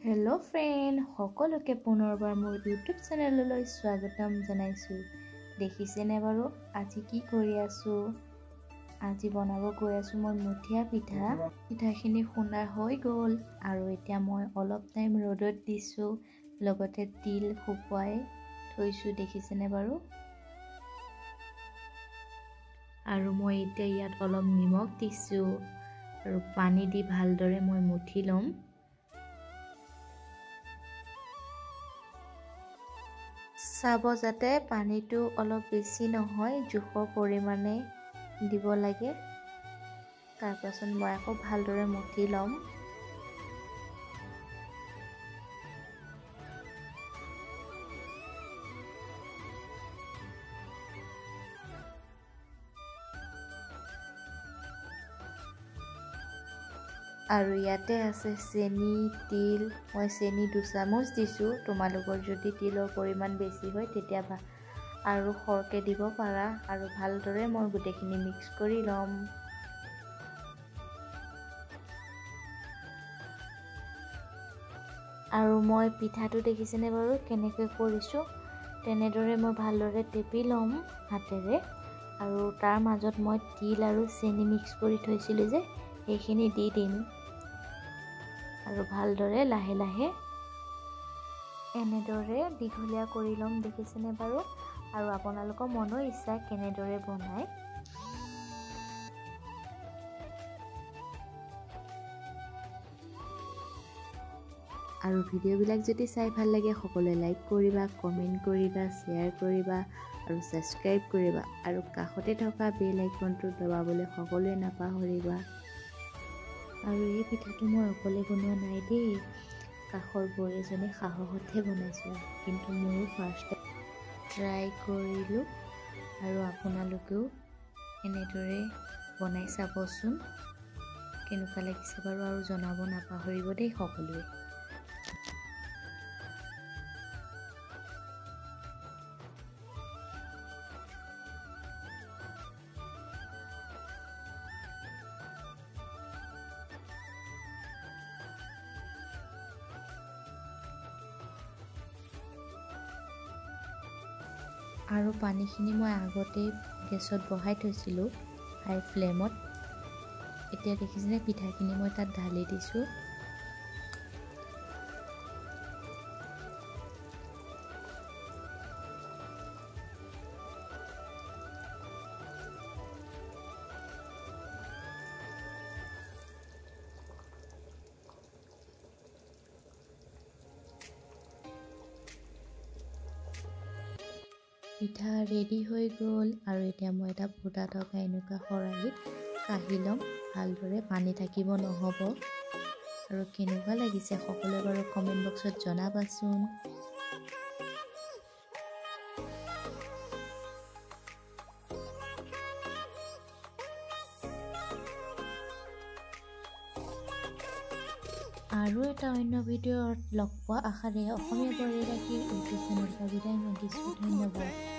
Hello' friend, সকলোকে পুনৰবাৰ মোৰ ইউটিউব চেনেললৈ স্বাগতম জনাইছোঁ। দেখিছেনে বাৰু আজি কি কৰি আছোঁ? আজি বনাব গৈ আছোঁ মই মুঠীয়া পিঠা। পিঠাখিনি খুন্দা হৈ গ'ল আৰু এতিয়া মই অলপ টাইম ৰ'দত দিছোঁ, লগতে তিল শুকুৱাই থৈছোঁ। দেখিছেনে বাৰু? আৰু মই এতিয়া ইয়াত অলপ নিমখ দিছোঁ আৰু পানী দি ভালদৰে মই মুঠি ল'ম। চাব যাতে পানীটো অলপ বেছি নহয়, জোখৰ পৰিমাণে দিব লাগে। তাৰপাছত মই আকৌ ভালদৰে মুঠি ল'ম। আৰু ইয়াতে আছে চেনি, তিল। মই চেনি 2 চামুচ দিছোঁ। তোমালোকৰ যদি তিলৰ পৰিমাণ বেছি হয় তেতিয়া আৰু সৰহকৈ দিব পাৰা। আৰু ভালদৰে মই গোটেইখিনি মিক্স কৰি ল'ম। আৰু মই পিঠাটো দেখিছেনে বাৰু কেনেকৈ কৰিছোঁ? তেনেদৰে মই ভালদৰে টেপি ল'ম হাতেৰে। আৰু তাৰ মাজত মই তিল আৰু চেনি মিক্স কৰি থৈছিলোঁ যে, সেইখিনি দি দিম। আৰু ভালদৰে লাহে লাহে এনেদৰে দীঘলীয়া কৰি ল'ম। দেখিছেনে বাৰু? আৰু আপোনালোকৰ মনৰ ইচ্ছা কেনেদৰে বনায়। আৰু ভিডিঅ'বিলাক যদি চাই ভাল লাগে সকলোৱে লাইক কৰিবা, কমেণ্ট কৰিবা, শ্বেয়াৰ কৰিবা আৰু ছাবস্ক্ৰাইব কৰিবা। আৰু কাষতে থকা বেল আইকনটো দবাবলৈ সকলোৱে নাপাহৰিবা। আৰু এই পিঠাটো মই অকলে বনোৱা নাই দেই, কাষৰ বৌ এজনী সাহসতহে বনাইছোঁ। কিন্তু ময়ো ফাৰ্ষ্ট ট্ৰাই কৰিলোঁ। আৰু আপোনালোকেও এনেদৰে বনাই চাবচোন কেনেকুৱা লাগিছে বাৰু, আৰু জনাব নাপাহৰিব দেই সকলোৱে। আৰু পানীখিনি মই আগতেই গেছত বহাই থৈছিলোঁ হাই ফ্লেমত। এতিয়া দেখিছেনে পিঠাখিনি মই তাত ঢালি দিছোঁ। পিঠা ৰেডি হৈ গ'ল। আৰু এতিয়া মই এটা ফুটা থকা এনেকুৱা খৰাহীত কাঢ়ি ল'ম। ভালদৰে পানী থাকিব নহ'ব। আৰু কেনেকুৱা লাগিছে সকলোৱে বাৰু কমেণ্ট বক্সত জনাবাচোন। আৰু এটা অন্য ভিডিঅ'ত লগ পোৱা আশাৰে অসমীয়া বোৱাৰী ৰাখি ইউটিউব চেনেলৰ বিদায় মাগিছোঁ। ধন্যবাদ।